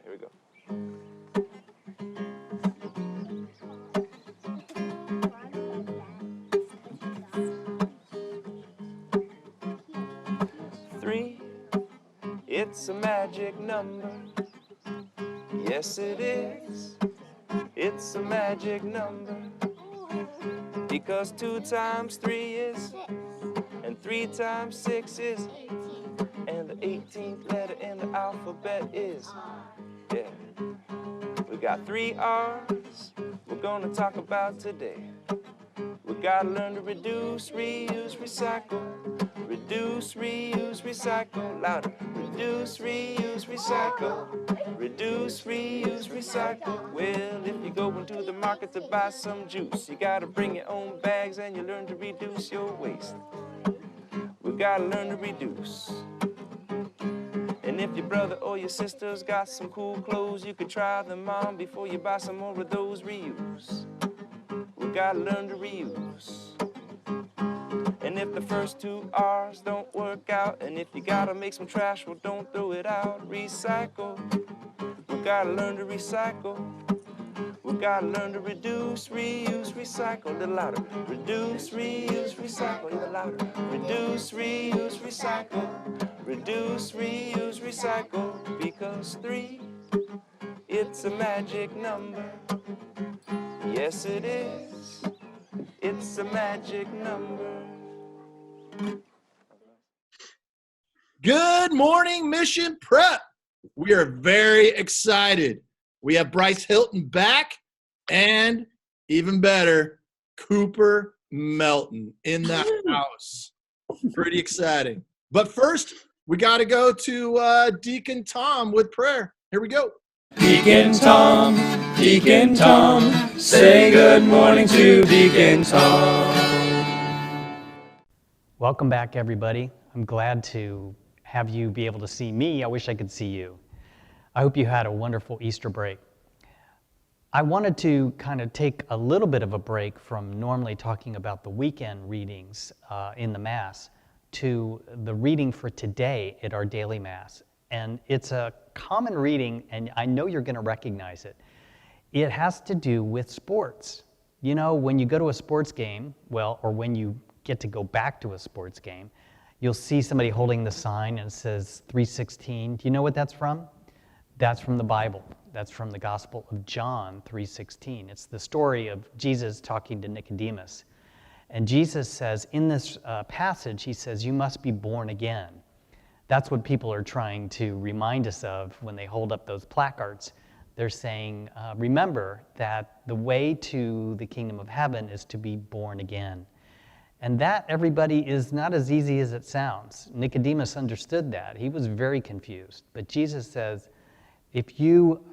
Here we go. Three, it's a magic number. Yes, it is. It's a magic number. Because 2 times 3 is, and 3 times 6 is, and the 18th letter in the alphabet is, yeah. We got 3 R's we're gonna talk about today. We gotta learn to reduce, reuse, recycle. Reduce, reuse, recycle. Louder. Reduce, reuse, recycle. Reduce, reuse, recycle. Well, if you go into the market to buy some juice, you gotta bring your own bags and you learn to reduce your waste. We gotta learn to reduce. And if your brother or your sister's got some cool clothes, you could try them on before you buy some more of those. Reuse. We gotta learn to reuse. And if the first 2 R's don't work out, and if you gotta make some trash, well, don't throw it out. Recycle. We gotta learn to recycle. We gotta learn to reduce, reuse, recycle. A little louder. Reduce, reuse, recycle. Even louder. Reduce, reuse, recycle. Reduce, reuse, recycle. Because 3, it's a magic number. Yes, it is. It's a magic number. Good morning, Mission Prep. We are very excited. We have Bryce Hilton back, and even better, Cooper Melton in the house. Pretty exciting. But first, we got to go to Deacon Tom with prayer. Here we go. Deacon Tom, say good morning to Deacon Tom. Welcome back, everybody. I'm glad to have you be able to see me. I wish I could see you. I hope you had a wonderful Easter break. I wanted to kind of take a little bit of a break from normally talking about the weekend readings in the Mass to the reading for today at our daily Mass. And it's a common reading, and I know you're going to recognize it. It has to do with sports. You know, when you go to a sports game, well, or when you get to go back to a sports game, you'll see somebody holding the sign and it says 3:16. Do you know what that's from? That's from the Bible. That's from the Gospel of John 3:16. It's the story of Jesus talking to Nicodemus. And Jesus says, in this passage, he says, you must be born again. That's what people are trying to remind us of when they hold up those placards. They're saying, remember that the way to the kingdom of heaven is to be born again. And that, everybody, is not as easy as it sounds. Nicodemus understood that. He was very confused. But Jesus says, if you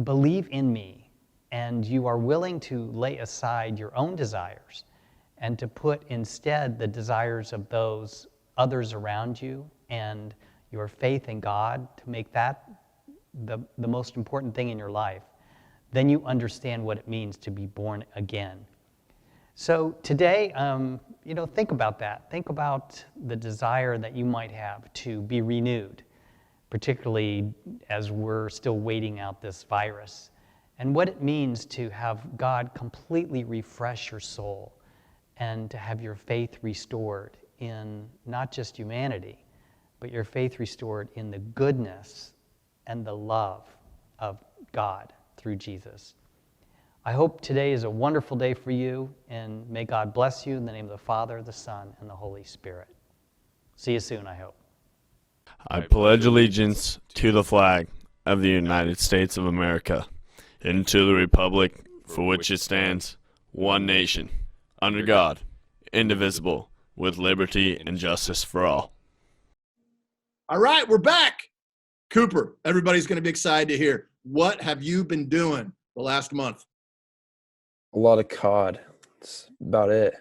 believe in me and you are willing to lay aside your own desires and to put instead the desires of those others around you and your faith in God to make that the most important thing in your life, then you understand what it means to be born again. So today, think about that. Think about the desire that you might have to be renewed, particularly as we're still waiting out this virus, and what it means to have God completely refresh your soul and to have your faith restored in not just humanity, but your faith restored in the goodness and the love of God through Jesus. I hope today is a wonderful day for you, and may God bless you in the name of the Father, the Son, and the Holy Spirit. See you soon, I hope. I pledge allegiance to the flag of the United States of America and to the republic for which it stands, one nation, under God, indivisible, with liberty and justice for all. All right, we're back. Cooper, everybody's going to be excited to hear. What have you been doing the last month? A lot of COD. That's about it.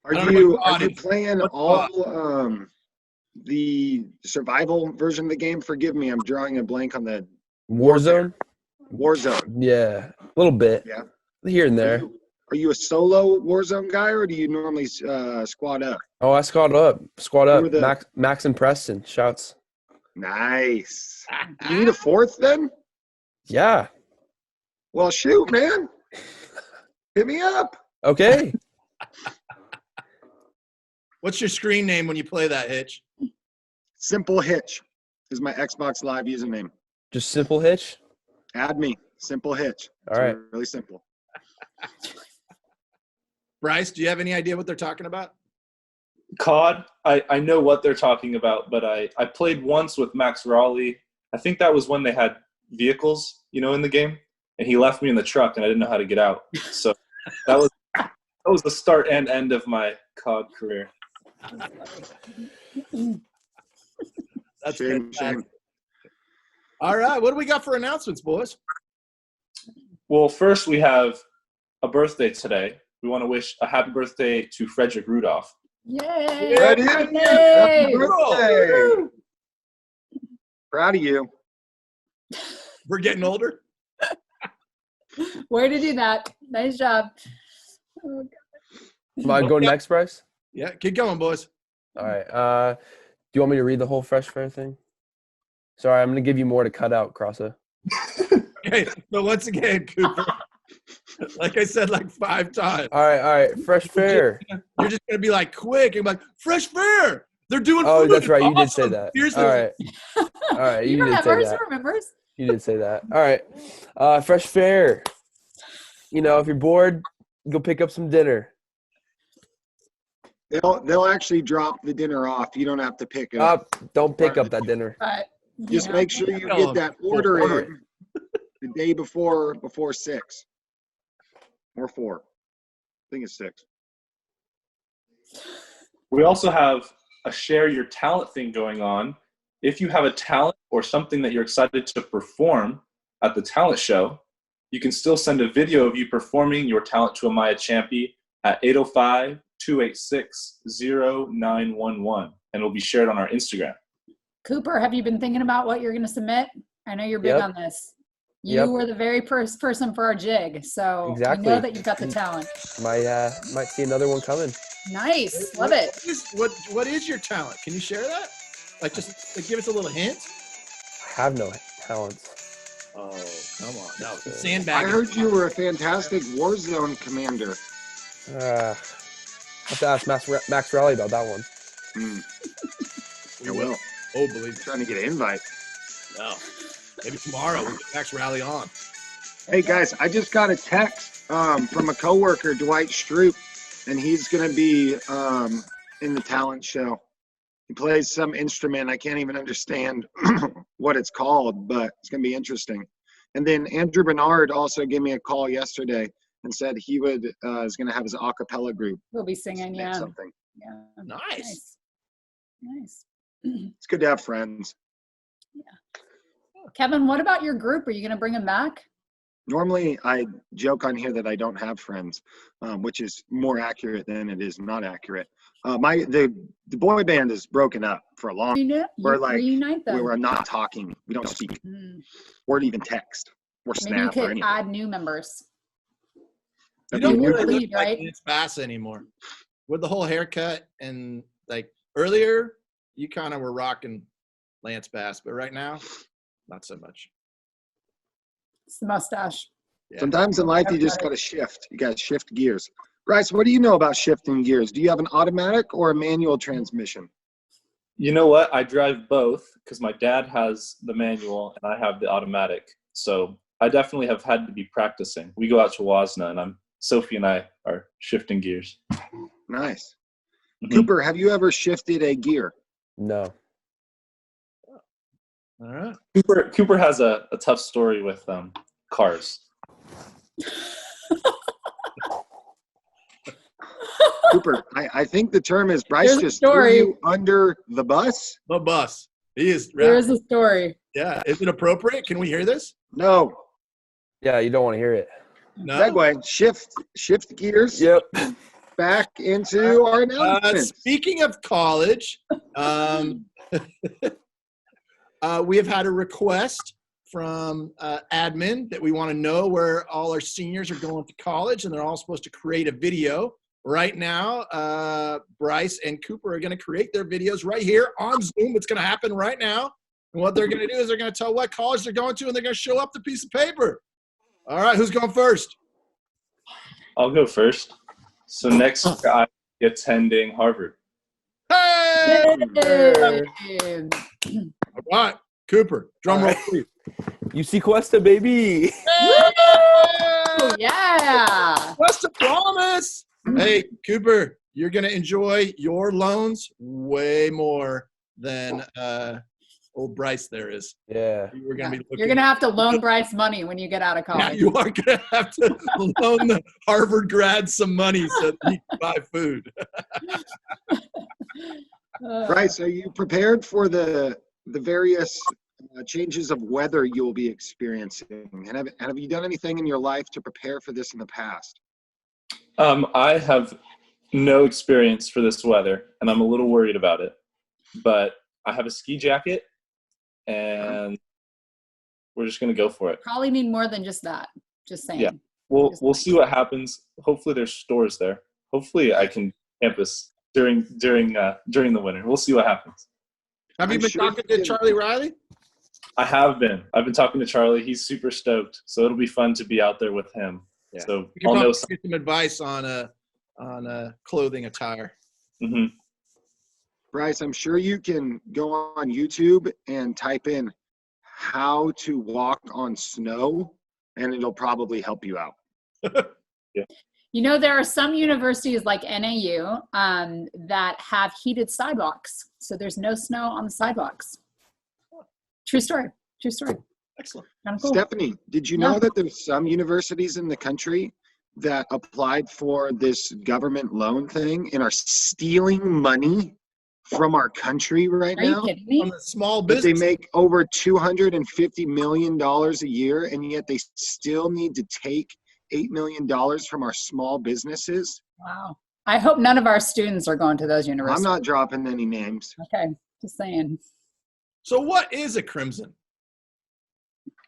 Are you playing all the survival version of the game? Forgive me, I'm drawing a blank on the Warzone? Warzone. Yeah, a little bit. Yeah. Here and there. Are you a solo Warzone guy, or do you normally squad up? Oh, I squad up. Max and Preston. Shouts. Nice. You need a fourth then? Yeah. Well, shoot, man. Hit me up. Okay. What's your screen name when you play that, Hitch? Simple Hitch is my Xbox Live username. Just simple hitch. Add me. Simple Hitch. All right. Really simple. Bryce, do you have any idea what they're talking about? COD, I know what they're talking about, but I played once with Max Raleigh. I think that was when they had vehicles, in the game, and he left me in the truck, and I didn't know how to get out. So that was the start and end of my COD career. That's Shame. fantastic. All right, what do we got for announcements, boys? Well, first we have a birthday today. We want to wish a happy birthday to Frederick Rudolph. Yay! Ready? Yay! Happy birthday. Proud of you. We're getting older. Way to do that. Nice job. Oh, Am I go next, Bryce? Yeah, keep going, boys. All right. Do you want me to read the whole Fresh Fair thing? Sorry, I'm going to give you more to cut out, Crossa. Okay, so once again, Cooper, like I said like 5 times. All right. Fresh Fair. You're just going to be like quick and like, Fresh Fair. They're doing Oh, food. that's right. You did say Awesome. that. Here's All right. All right. He You did say remembers. that. He remembers. You did say that. All right. Fresh Fair. If you're bored, go pick up some dinner. They'll actually drop the dinner off. You don't have to pick it up. Don't pick up that dinner. But Just make sure you get that order in the day before 6 or 4. I think it's 6. We also have a share your talent thing going on. If you have a talent or something that you're excited to perform at the talent show, you can still send a video of you performing your talent to Amaya Champy at 805-286-0911, and it'll be shared on our Instagram. Cooper, have you been thinking about what you're going to submit? I know you're big Yep. on this. You were the very first person for our jig, so Exactly. you know that you've got the talent. Might see another one coming. Nice. Love it. What is your talent? Can you share that? Like, just give us a little hint. I have no talents. Oh, come on. No, I sandbag. heard you were a fantastic Warzone commander. Have to ask Max Raleigh about that one. I will. Oh, believe it. Trying to get an invite. No. Maybe tomorrow we'll get Max Rally on. Hey guys, I just got a text from a coworker, Dwight Stroop, and he's gonna be in the talent show. He plays some instrument. I can't even understand what it's called, but it's gonna be interesting. And then Andrew Bernard also gave me a call yesterday and said he is gonna have his a cappella group. We'll be singing, make yeah. something. Yeah. Nice. Nice. It's good to have friends. Kevin, what about your group? Are you going to bring them back? Normally, I joke on here that I don't have friends, which is more accurate than it is not accurate. The boy band is broken up for a long. We're like reunite them. we're not talking. We don't speak or even text or Maybe you snap or could anything. add new members. You That'd don't be really new. look Lead, like right? Lance Bass anymore. With the whole haircut and like earlier, you kind of were rocking Lance Bass, but right now, not so much. It's the mustache. Yeah. Sometimes in life, you just got to shift. You got to shift gears. Bryce, what do you know about shifting gears? Do you have an automatic or a manual transmission? You know what? I drive both because my dad has the manual and I have the automatic. So I definitely have had to be practicing. We go out to Wasna and Sophie and I are shifting gears. Nice. Mhm. Cooper, have you ever shifted a gear? No. All right. Cooper has a tough story with cars. Cooper, I think the term is Bryce There's a just threw story. you under the bus. The bus. He is. There is a story. Yeah. Is it appropriate? Can we hear this? No. Yeah, you don't want to hear it. No. Segue. Shift gears Yep. back into our announcements. Speaking of college, we have had a request from admin that we want to know where all our seniors are going to college, and they're all supposed to create a video. Right now, Bryce and Cooper are going to create their videos right here on Zoom. It's going to happen right now. And what they're going to do is they're going to tell what college they're going to, and they're going to show up the piece of paper. All right, who's going first? I'll go first. So next guy attending Harvard. Hey! Yay! All right, Cooper, drum roll, please. UC Cuesta, baby. Oh, yeah. What's the promise? Hey, Cooper, you're going to enjoy your loans way more than old Bryce there is. Yeah. We're gonna be looking. You're going to have to loan Bryce money when you get out of Yeah, college. you are going to have to loan the Harvard grad some money so that he can buy food. Bryce, are you prepared for the various changes of weather you'll be experiencing? And have you done anything in your life to prepare for this in the past? I have no experience for this weather, and I'm a little worried about it. But I have a ski jacket, and we're just gonna go for it. Probably need more than just that. Just saying. Yeah. We'll see what happens. Hopefully, there's stores there. Hopefully, I can campus during the winter. We'll see what happens. Have you I'm been sure talking you to can. Charlie Riley? I have been. I've been talking to Charlie. He's super stoked, so it'll be fun to be out there with him. Yeah. So You can I'll know probably something. get some advice on clothing attire. Hmm. Bryce, I'm sure you can go on YouTube and type in how to walk on snow, and it'll probably help you out. You know, there are some universities like NAU that have heated sidewalks. So there's no snow on the sidewalks. True story. True story. Excellent. Kind of cool. Stephanie, did you know that there's some universities in the country that applied for this government loan thing and are stealing money from our country right Are you now? kidding me? On the small But they business. make over $250 million a year, and yet they still need to take $8 million from our small businesses. Wow. I hope none of our students are going to those I'm universities. not dropping any names. Okay. Just saying. So what is a crimson?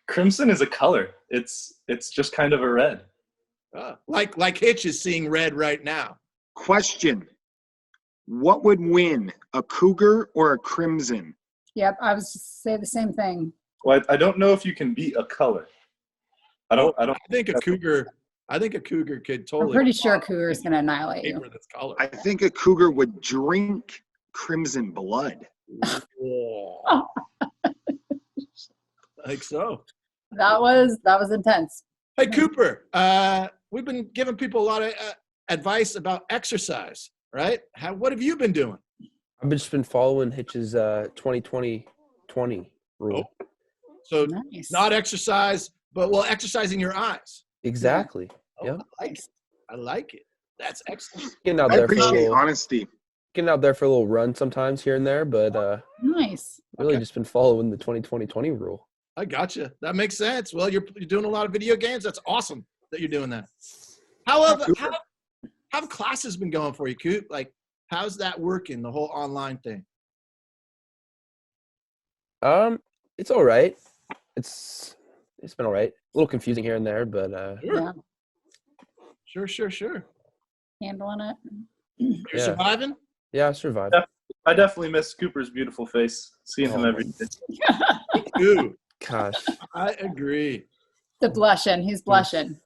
Crimson is a color. It's just kind of a red. Like Hitch is seeing red right now. Question. What would win, a cougar or a crimson? Yep. I was just say the same thing. Well, I don't know if you can beat a color. I don't. I think a cougar could totally. I'm pretty sure cougar is going to annihilate you. paper that's colored. I think a cougar would drink crimson blood. Whoa. I think so. That was intense. Hey, Cooper, we've been giving people a lot of advice about exercise, right? What have you been doing? I've just been following Hitch's 20-20-20 rule. So Nice. not exercise, but exercising your eyes. Exactly. Oh, Yep. I like it. That's excellent. Getting out I there for a appreciate little, honesty. getting out there for a little run sometimes here and there, but Nice. really Okay. just been following the 20-20-20 rule. I gotcha. That makes sense. Well, you're doing a lot of video games. That's awesome that you're doing that. How have classes been going for you, Coop? Like, how's that working, the whole online thing? It's all right. It's been all right. A little confusing here and there, but Yeah. Sure. Handling it. You're Yeah. surviving? yeah, I survived. I definitely miss Cooper's beautiful face. Seeing him Oh, every man. day. Dude, Gosh. I agree. The blushing. He's blushing.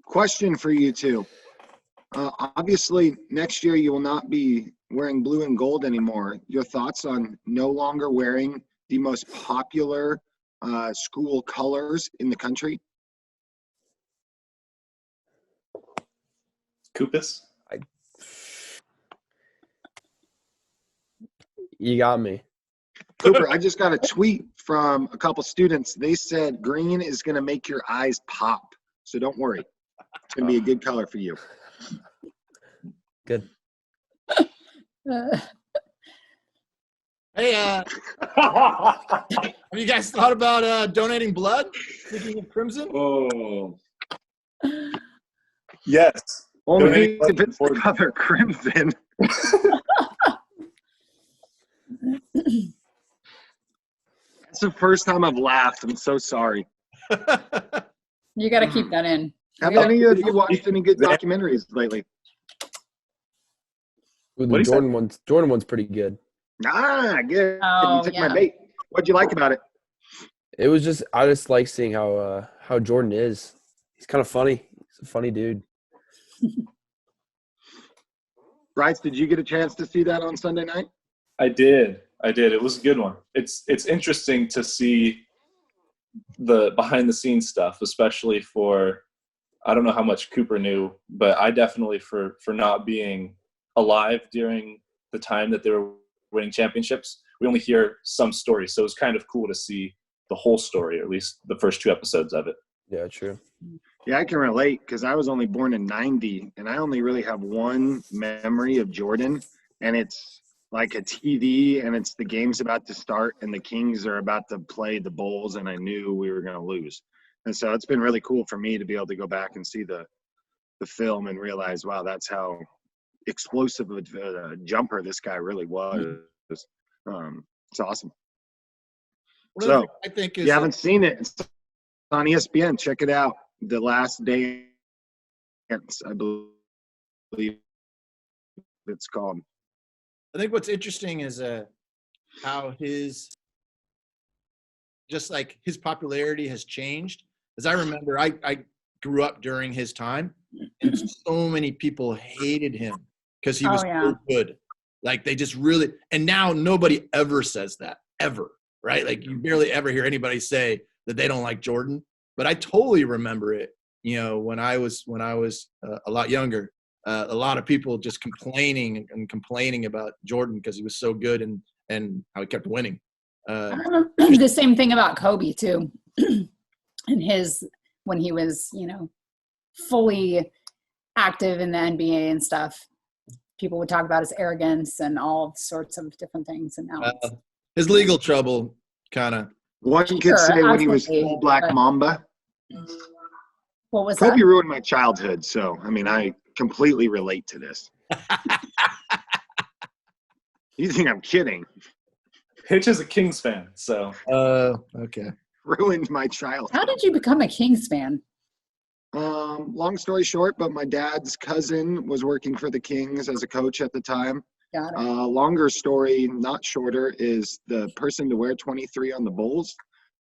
Question for you two. Obviously, next year you will not be wearing blue and gold anymore. Your thoughts on no longer wearing the most popular school colors in the country? Coopus. You got me. Cooper, I just got a tweet from a couple students. They said green is going to make your eyes pop. So don't worry. It's going to be a good color for you. Good. Hey, have you guys thought about donating blood? Speaking of crimson? Oh. Yes. Only if it's the color crimson. That's the first time I've laughed. I'm so sorry. You got to keep that in. Have any of you watched any good documentaries lately? Ooh, What the do you say? Jordan one's pretty good. Ah, good. Oh, You took yeah. my bait. What'd you like about it? It was just I just like seeing how Jordan is. He's kind of funny. He's a funny dude. Bryce, did you get a chance to see that on Sunday night? I did. It was a good one. It's interesting to see the behind the scenes stuff, especially for, I don't know how much Cooper knew, but I definitely for not being alive during the time that they were winning championships, we only hear some stories. So it was kind of cool to see the whole story, or at least the first 2 episodes of it. Yeah, true. Yeah, I can relate because I was only born in 90 and I only really have one memory of Jordan, and it's like a TV and it's the game's about to start and the Kings are about to play the Bulls and I knew we were going to lose. And so it's been really cool for me to be able to go back and see the film and realize, wow, that's how explosive of a jumper this guy really was. It's awesome. So I think if you haven't seen it, it's on ESPN. Check it out. The Last Dance, I believe it's called. I think what's interesting is how his popularity has changed. As I remember, I grew up during his time, and so many people hated him because he was so good. Like they just really, and now nobody ever says that, ever, right? Like you barely ever hear anybody say that they don't like Jordan. But I totally remember it, when I was a lot younger. A lot of people just complaining about Jordan because he was so good and how he kept winning. I remember the same thing about Kobe too, and when he was fully active in the NBA and stuff. People would talk about his arrogance and all sorts of different things, and now his legal trouble kind of. One could say when he was full black Mamba. What was Kobe that? ruined my childhood, so I mean I completely relate to this. You think I'm kidding? Hitch is a Kings fan, so. Okay. Ruined my childhood. How did you become a Kings fan? Long story short, but my dad's cousin was working for the Kings as a coach at the time. Got it. Longer story, not shorter, is the person to wear 23 on the Bulls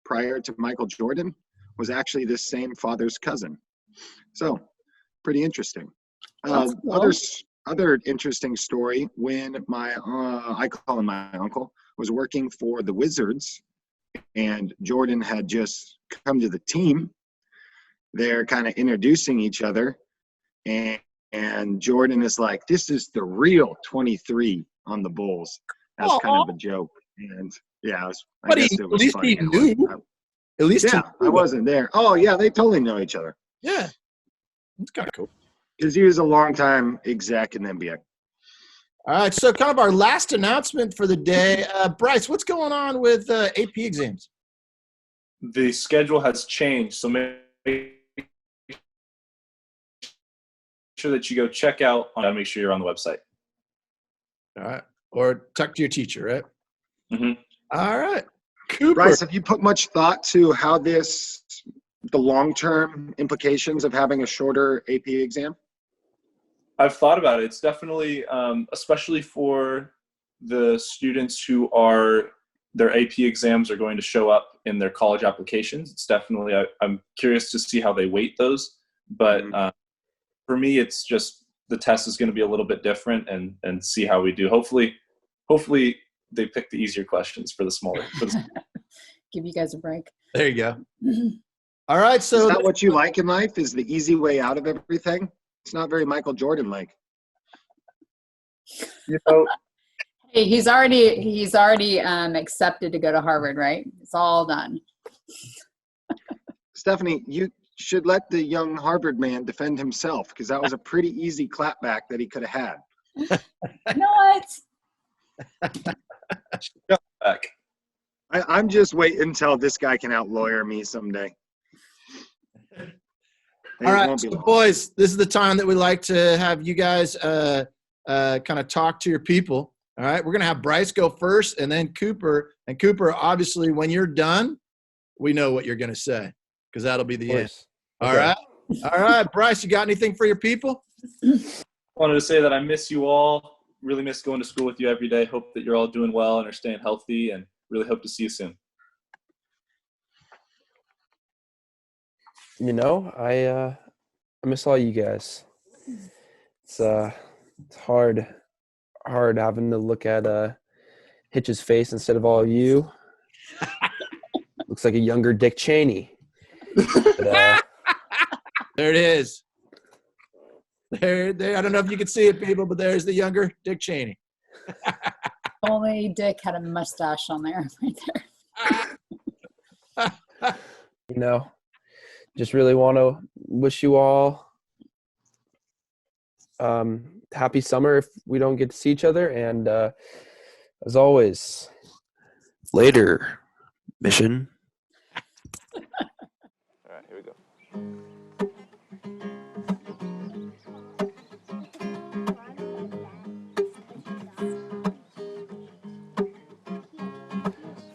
prior to Michael Jordan was actually this same father's cousin. So, pretty interesting. That's cool. Other interesting story, when my I call him my uncle, was working for the Wizards, and Jordan had just come to the team. They're kind of introducing each other, and Jordan is like, "This is the real 23 on the Bulls." That's kind of a joke, and yeah, I guess it was at least funny. he knew. At least Yeah, I wasn't there. Oh yeah, they totally know each other. Yeah, it's kind of cool. Because he was a long-time exec in the NBA. All right, so kind of our last announcement for the day. Bryce, what's going on with AP exams? The schedule has changed, so make sure that you go check out. Make sure you're on the website. All right, or talk to your teacher, right? Mm-hmm. All right, Cooper. Bryce, have you put much thought to how the long-term implications of having a shorter AP exam? I've thought about it. It's definitely, especially for the students who their AP exams are going to show up in their college applications. It's definitely, I'm curious to see how they weight those. But for me, it's just the test is going to be a little bit different and see how we do. Hopefully they pick the easier questions for the smaller. Give you guys a break. There you go. All right, so is that what you like in life? Is the easy way out of everything? It's not very Michael Jordan-like. Hey, he's already accepted to go to Harvard, right? It's all done. Stephanie, you should let the young Harvard man defend himself, because that was a pretty easy clapback that he could have had. You know what? Back. I'm just waiting until this guy can out-lawyer me someday. All right, so boys, this is the time that we like to have you guys kind of talk to your people. All right, we're going to have Bryce go first and then Cooper. And Cooper, obviously, when you're done, we know what you're going to say because that'll be the end. All right? All right, Bryce, you got anything for your people? I wanted to say that I miss you all. really miss going to school with you every day. Hope that you're all doing well and are staying healthy, and really hope to see you soon. You know, I miss all you guys. It's hard having to look at Hitch's face instead of all of you. Looks like a younger Dick Cheney. But, There it is. There. I don't know if you can see it, people, but there's the younger Dick Cheney. Only Dick had a mustache on there right there. you know, just really want to wish you all happy summer if we don't get to see each other. And as always, later, mission. All right, here we go.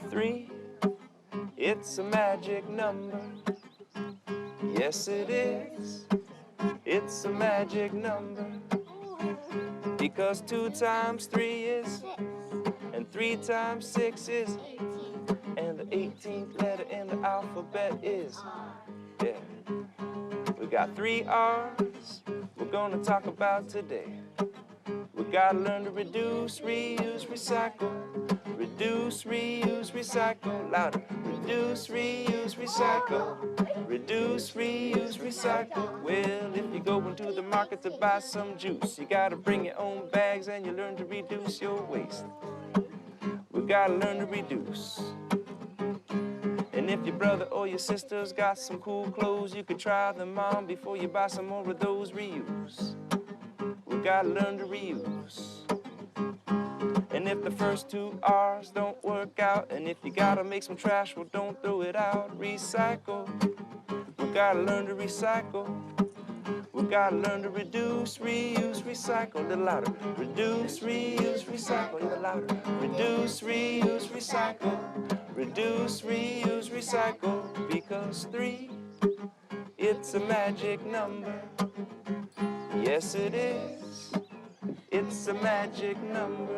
Three, it's a magic number. Yes, it is. It's a magic number. Because 2 times 3 is, and 3 times 6 is, and the 18th letter in the alphabet is, yeah. We got 3 R's we're gonna talk about today. We gotta learn to reduce, reuse, recycle. Reduce, reuse, recycle. Louder. Reduce, reuse, recycle. Reduce, reuse, recycle. Well, if you go into the market to buy some juice, you gotta bring your own bags and you learn to reduce your waste. We gotta learn to reduce. And if your brother or your sister's got some cool clothes, you could try them on before you buy some more of those. Reuse. We gotta learn to reuse. And if the first 2 R's don't work out, and if you gotta make some trash, well, don't throw it out. Recycle. We gotta learn to recycle. We gotta learn to reduce, reuse, recycle. A little louder. Reduce, reuse, recycle. A little louder. Reduce, reuse, recycle. Reduce, reuse, recycle. Because 3, it's a magic number. Yes, it is. It's a magic number.